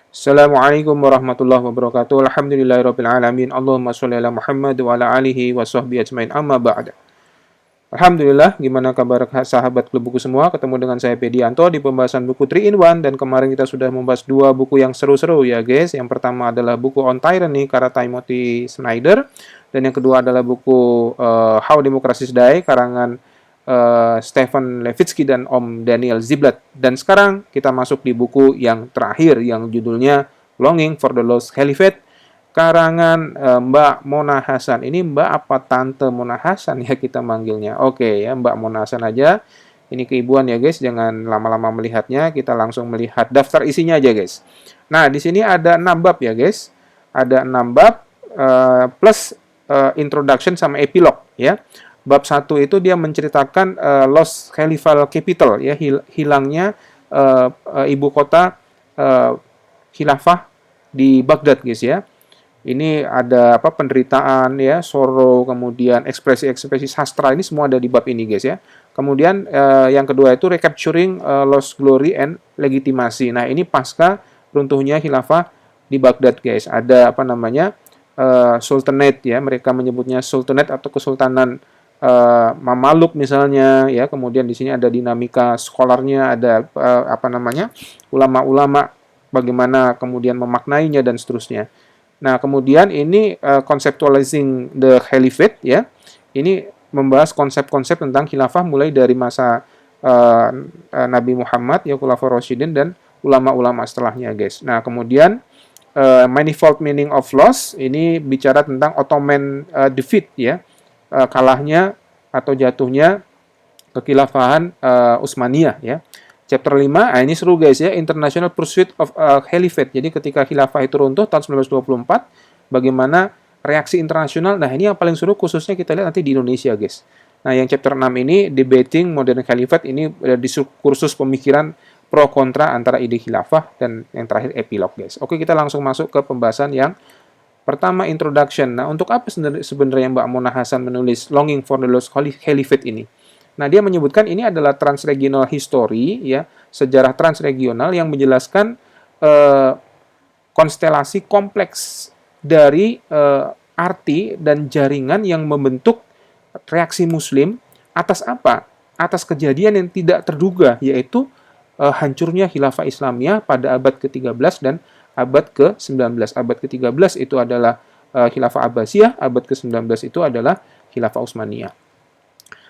Assalamualaikum warahmatullahi wabarakatuh. Alhamdulillahirabbil alamin. Allahumma sholli ala Muhammad wa ala alihi wa sahbihi ajmain. Amma ba'da. Alhamdulillah, gimana kabar sahabat klub buku semua? Ketemu dengan saya Pedianto di pembahasan buku 3 in 1 dan kemarin kita sudah membahas dua buku yang seru-seru ya guys. Yang pertama adalah buku On Tyranny karya Timothy Snyder dan yang kedua adalah buku How Democracies Die karangan Stephen Levitsky dan Om Daniel Ziblatt. Dan sekarang kita masuk di buku yang terakhir yang judulnya Longing for the Lost Caliphate karangan Mbak Mona Hasan. Ini Mbak apa Tante Mona Hasan ya kita manggilnya. Oke ya, Mbak Mona Hasan aja. Ini keibuan ya guys, jangan lama-lama melihatnya. Kita langsung melihat daftar isinya aja guys. Nah, di sini ada 6 bab ya guys. Ada 6 bab plus introduction sama epilog ya. Bab 1 itu dia menceritakan Lost Caliphal Capital ya, hilangnya ibu kota khilafah di Baghdad guys ya. Ini ada apa penderitaan ya, sorrow, kemudian ekspresi-ekspresi sastra ini semua ada di bab ini guys ya. Kemudian yang kedua itu recapturing lost glory and legitimasi. Nah, ini pasca runtuhnya khilafah di Baghdad guys. Ada apa namanya? Sultanate ya, mereka menyebutnya sultanate atau kesultanan Mamaluk misalnya ya. Kemudian di sini ada dinamika scholarnya, ada apa namanya? Ulama-ulama bagaimana kemudian memaknainya dan seterusnya. Nah, kemudian ini conceptualizing the caliphate ya. Ini membahas konsep-konsep tentang khilafah mulai dari masa Nabi Muhammad ya, Khulafaur Rasyidin dan ulama-ulama setelahnya, guys. Nah, kemudian manifold meaning of loss ini bicara tentang Ottoman defeat ya. Kalahnya atau jatuhnya kekhilafahan Utsmaniyah ya. Chapter 5, ini seru guys ya, International Pursuit of Caliphate. Jadi ketika khilafah itu runtuh tahun 1924, bagaimana reaksi internasional. Nah, ini yang paling seru khususnya kita lihat nanti di Indonesia guys. Nah, yang chapter 6 ini, Debating Modern Caliphate, ini di kursus pemikiran pro kontra antara ide khilafah dan yang terakhir epilog guys. Oke, kita langsung masuk ke pembahasan yang pertama, introduction. Nah, untuk apa sebenarnya Mbak Mona Hasan menulis Longing for the Lost Caliphate ini? Nah, dia menyebutkan ini adalah transregional history, ya, sejarah transregional yang menjelaskan konstelasi kompleks dari arti dan jaringan yang membentuk reaksi Muslim atas apa? Atas kejadian yang tidak terduga, yaitu hancurnya khilafah Islamiyah pada abad ke-13 dan abad ke-19. Abad ke-13 itu adalah khilafah Abbasiyah, abad ke-19 itu adalah khilafah Utsmaniyah.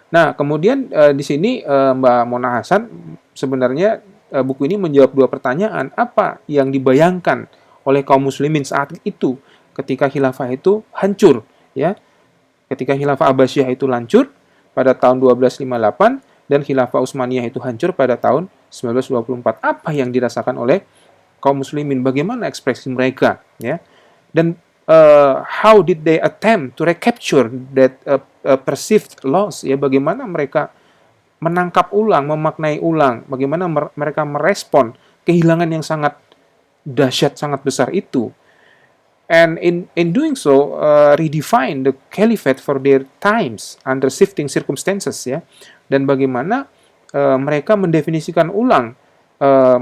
Nah, kemudian di sini Mbak Mona Hasan sebenarnya buku ini menjawab dua pertanyaan. Apa yang dibayangkan oleh kaum muslimin saat itu ketika khilafah itu hancur, ya? Ketika khilafah Abbasiyah itu hancur pada tahun 1258 dan khilafah Utsmaniyah itu hancur pada tahun 1924. Apa yang dirasakan oleh kaum muslimin? Bagaimana ekspresi mereka, ya? Dan how did they attempt to recapture that perceived loss, ya, bagaimana mereka menangkap ulang, memaknai ulang, bagaimana mereka merespon kehilangan yang sangat dahsyat, sangat besar itu, and in doing so redefine the caliphate for their times under shifting circumstances, ya, dan bagaimana mereka mendefinisikan ulang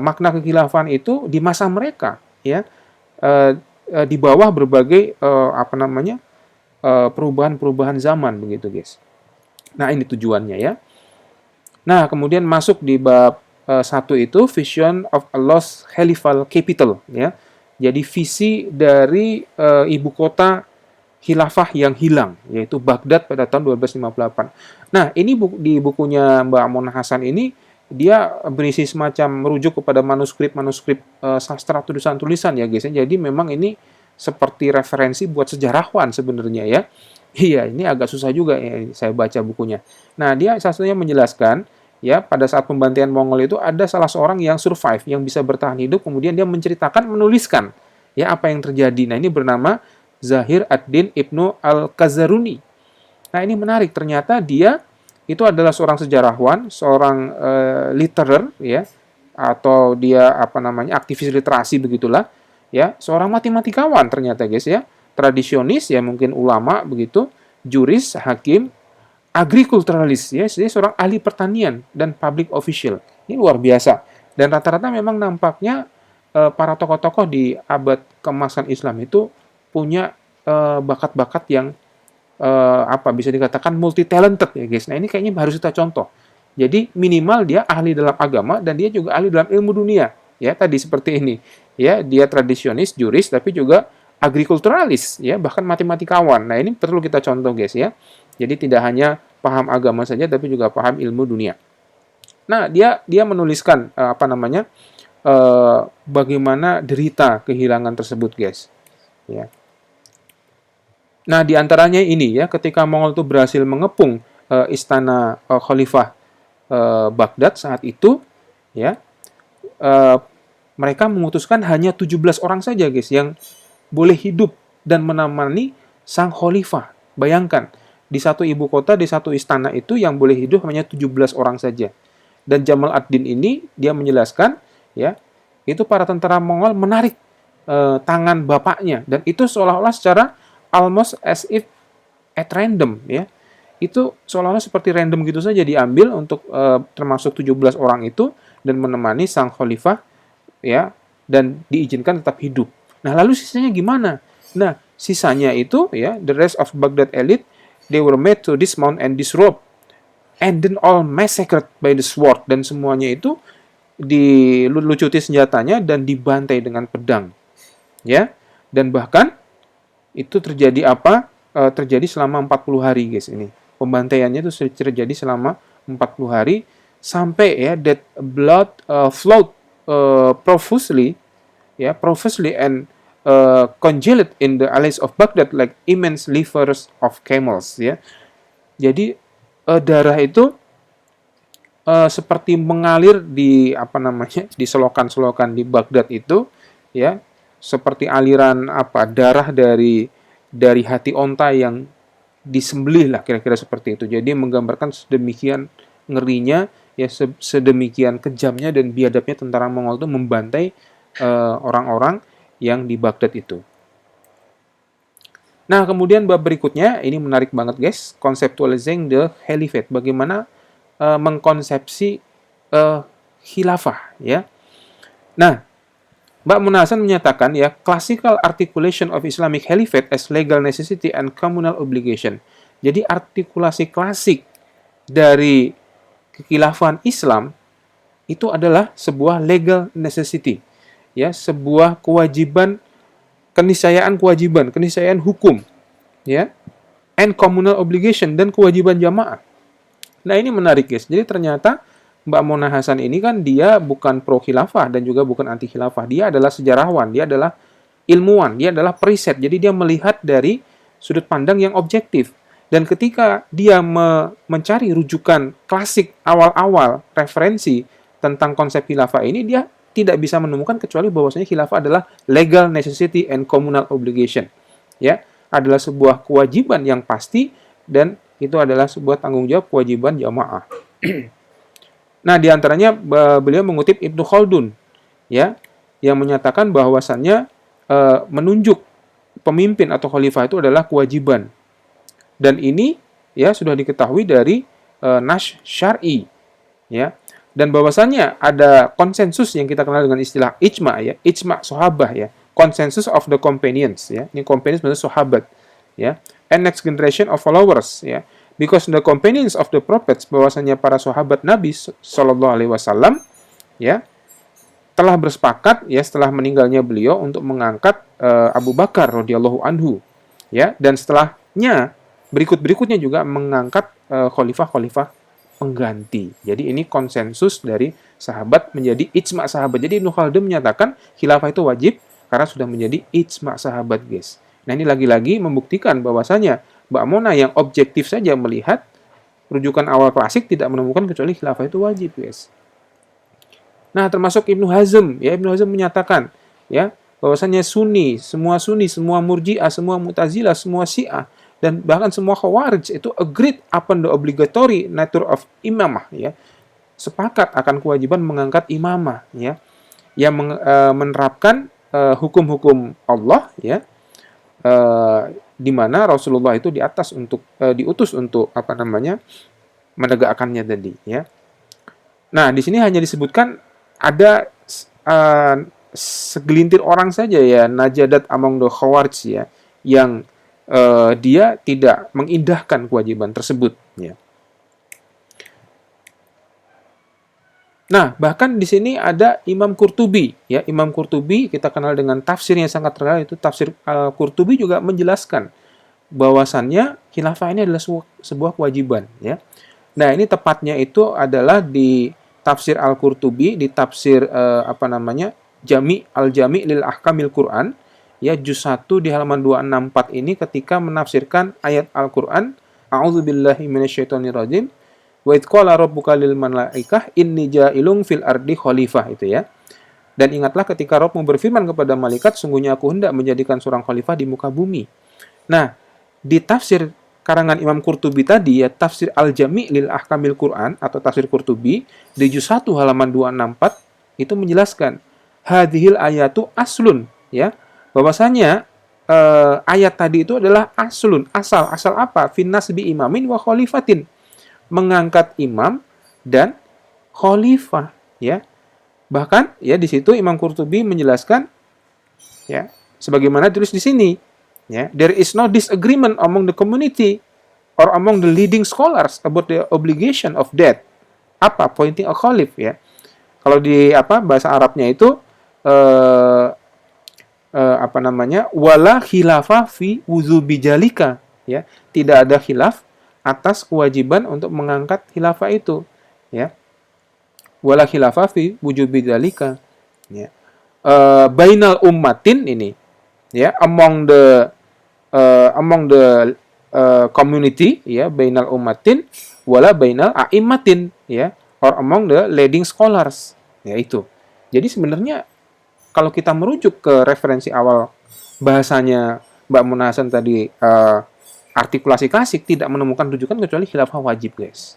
makna kekhilafahan itu di masa mereka, ya, di bawah berbagai apa namanya perubahan-perubahan zaman begitu guys. Nah, ini tujuannya ya. Nah, kemudian masuk di bab 1 itu Vision of a Lost Caliphal Capital ya. Jadi visi dari ibu kota khilafah yang hilang, yaitu Baghdad pada tahun 1258. Nah, ini di bukunya Mbak Mona Hasan ini dia berisi semacam merujuk kepada manuskrip-manuskrip sastra tulisan-tulisan ya guys. Jadi memang ini seperti referensi buat sejarawan sebenarnya ya. Iya, ini agak susah juga ya saya baca bukunya. Nah, dia satunya menjelaskan ya pada saat pembantaian Mongol itu ada salah seorang yang survive, yang bisa bertahan hidup, kemudian dia menceritakan, menuliskan ya apa yang terjadi. Nah, ini bernama Zahir ad-Din Ibnu Al-Kazaruni. Nah, ini menarik, ternyata dia itu adalah seorang sejarawan, seorang literer ya, atau dia apa namanya aktivis literasi begitulah ya, seorang matematikawan ternyata guys ya, tradisionis ya, mungkin ulama begitu, juris, hakim, agrikulturalis ya, jadi seorang ahli pertanian dan public official. Ini luar biasa. Dan rata-rata memang nampaknya para tokoh-tokoh di abad keemasan Islam itu punya bakat-bakat yang bisa dikatakan multi talented ya guys. Nah ini kayaknya harus kita contoh. Jadi minimal dia ahli dalam agama dan dia juga ahli dalam ilmu dunia. Ya tadi seperti ini. Ya dia tradisionis, juris, tapi juga agrikulturalis, ya bahkan matematikawan. Nah ini perlu kita contoh guys ya. Jadi tidak hanya paham agama saja, tapi juga paham ilmu dunia. Nah dia menuliskan bagaimana derita kehilangan tersebut guys. Ya. Nah, di antaranya ini ya, ketika Mongol itu berhasil mengepung istana Khalifah Baghdad saat itu, ya, uh, mereka memutuskan hanya 17 orang saja, guys, yang boleh hidup dan menemani sang Khalifah. Bayangkan, di satu ibu kota, di satu istana itu yang boleh hidup hanya 17 orang saja. Dan Jamal ad-Din ini, dia menjelaskan, ya, itu para tentara Mongol menarik tangan bapaknya, dan itu seolah-olah secara almost as if at random ya. Itu seolah-olah seperti random gitu saja diambil untuk termasuk 17 orang itu dan menemani sang khalifah ya dan diizinkan tetap hidup. Nah, lalu sisanya gimana? Nah, sisanya itu ya the rest of Baghdad elite they were made to dismount and disrobe and then all massacred by the sword, dan semuanya itu dilucuti senjatanya dan dibantai dengan pedang. Ya. Dan bahkan itu terjadi terjadi selama 40 hari guys ini. Pembantaiannya itu terjadi selama 40 hari sampai ya that blood flowed profusely and congealed in the alleys of Baghdad like immense livers of camels ya. Jadi darah itu seperti mengalir di di selokan-selokan di Baghdad itu ya, seperti aliran darah dari hati onta yang disembelih lah, kira-kira seperti itu. Jadi menggambarkan sedemikian ngerinya ya, sedemikian kejamnya dan biadabnya tentara Mongol itu membantai orang-orang yang di Baghdad itu. Nah, kemudian bab berikutnya ini menarik banget guys, conceptualizing the caliphate, bagaimana mengkonsepsi khilafah ya. Nah, Mbak Muna Hasan menyatakan ya, classical articulation of Islamic caliphate as legal necessity and communal obligation. Jadi artikulasi klasik dari kekhilafahan Islam itu adalah sebuah legal necessity, ya, sebuah kewajiban, keniscayaan hukum, ya, and communal obligation, dan kewajiban jamaah. Nah ini menarik guys. Jadi ternyata Mbak Mona Hasan ini kan dia bukan pro khilafah dan juga bukan anti khilafah. Dia adalah sejarawan, dia adalah ilmuwan, dia adalah periset. Jadi dia melihat dari sudut pandang yang objektif. Dan ketika dia mencari rujukan klasik awal-awal referensi tentang konsep khilafah ini, dia tidak bisa menemukan kecuali bahwasanya khilafah adalah legal necessity and communal obligation. Ya, adalah sebuah kewajiban yang pasti dan itu adalah sebuah tanggung jawab kewajiban jamaah. Nah, di antaranya beliau mengutip Ibnu Khaldun, ya, yang menyatakan bahwasannya menunjuk pemimpin atau khalifah itu adalah kewajiban. Dan ini ya sudah diketahui dari nas syar'i, ya. Dan bahwasannya ada konsensus yang kita kenal dengan istilah ijma, ya, ijma sahabah, ya, consensus of the companions, ya. Ini companions maksudnya sahabat, ya. And next generation of followers, ya. Because the companions of the prophets, bahwasanya para sahabat Nabi Shallallahu Alaihi Wasallam, ya, telah bersepakat ya setelah meninggalnya beliau untuk mengangkat Abu Bakar radhiyallahu anhu, ya, dan setelahnya berikutnya juga mengangkat khalifah-khalifah pengganti. Jadi ini konsensus dari sahabat menjadi ijma sahabat. Jadi Ibnu Khaldun menyatakan khilafah itu wajib karena sudah menjadi ijma sahabat, guys. Nah ini lagi-lagi membuktikan bahwasanya Mbak Mona yang objektif saja melihat rujukan awal klasik tidak menemukan kecuali khilafah itu wajib, guys. Nah, termasuk Ibnu Hazm, ya, Ibnu Hazm menyatakan, ya, bahwasanya Sunni, semua Murji'ah, semua Mu'tazilah, semua Syiah, dan bahkan semua Khawarij itu agreed upon the obligatory nature of imamah, ya. Sepakat akan kewajiban mengangkat imamah, ya, yang menerapkan hukum-hukum Allah, ya. Di mana Rasulullah itu diutus untuk menegakkannya tadi, ya. Nah, di sini hanya disebutkan ada segelintir orang saja ya, najadat among the Khawarij ya, yang dia tidak mengindahkan kewajiban tersebut ya. Nah, bahkan di sini ada Imam Qurtubi ya. Imam Qurtubi kita kenal dengan tafsirnya sangat terkenal, itu tafsir Al-Qurtubi, juga menjelaskan bahwasannya khilafah ini adalah sebuah kewajiban ya. Nah, ini tepatnya itu adalah di tafsir Al-Qurtubi, di tafsir Jami' Al-Jami' lil Ahkamil Quran ya, juz 1 di halaman 264 ini, ketika menafsirkan ayat Al-Qur'an, a'udzubillahi minasyaitonirrajim, wa idz qala rabbuka lil malaikah inni ja'ilun fil ardi khalifah, itu ya. Dan ingatlah ketika Rabbmu berfirman kepada malaikat, sungguhnya aku hendak menjadikan seorang khalifah di muka bumi. Nah, di tafsir karangan Imam Qurtubi tadi ya, tafsir Al-Jami' lil Ahkamil Quran atau tafsir Qurtubi, di juz 1 halaman 264 itu menjelaskan hadhil ayatu aslun ya, bahwasanya ayat tadi itu adalah aslun, asal apa? Finnas bi imamin wa khalifatin, mengangkat imam dan khalifah ya. Bahkan ya di situ Imam Qurtubi menjelaskan ya, sebagaimana tulis di sini ya, there is no disagreement among the community or among the leading scholars about the obligation of that, appointing a khalif ya. Kalau di bahasa Arabnya itu wala khilafah fi wujubi jalika ya, tidak ada khilaf atas kewajiban untuk mengangkat khilafah itu ya, wala khilafah fi wujubi jalika ya. Bainal ummatin ini ya, among the community ya, bainal ummatin wala bainal a'immatin ya, or among the leading scholars ya, itu. Jadi sebenarnya kalau kita merujuk ke referensi awal bahasanya Mbak Muna Hasan tadi, artikulasi klasik tidak menemukan rujukan kecuali khilafah wajib, guys.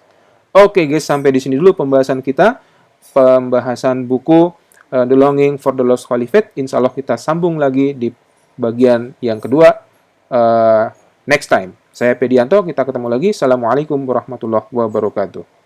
Oke, guys, sampai di sini dulu pembahasan kita, pembahasan buku The Longing for the Lost Caliphate. Insya Allah kita sambung lagi di bagian yang kedua next time. Saya Pedianto, kita ketemu lagi. Assalamualaikum warahmatullahi wabarakatuh.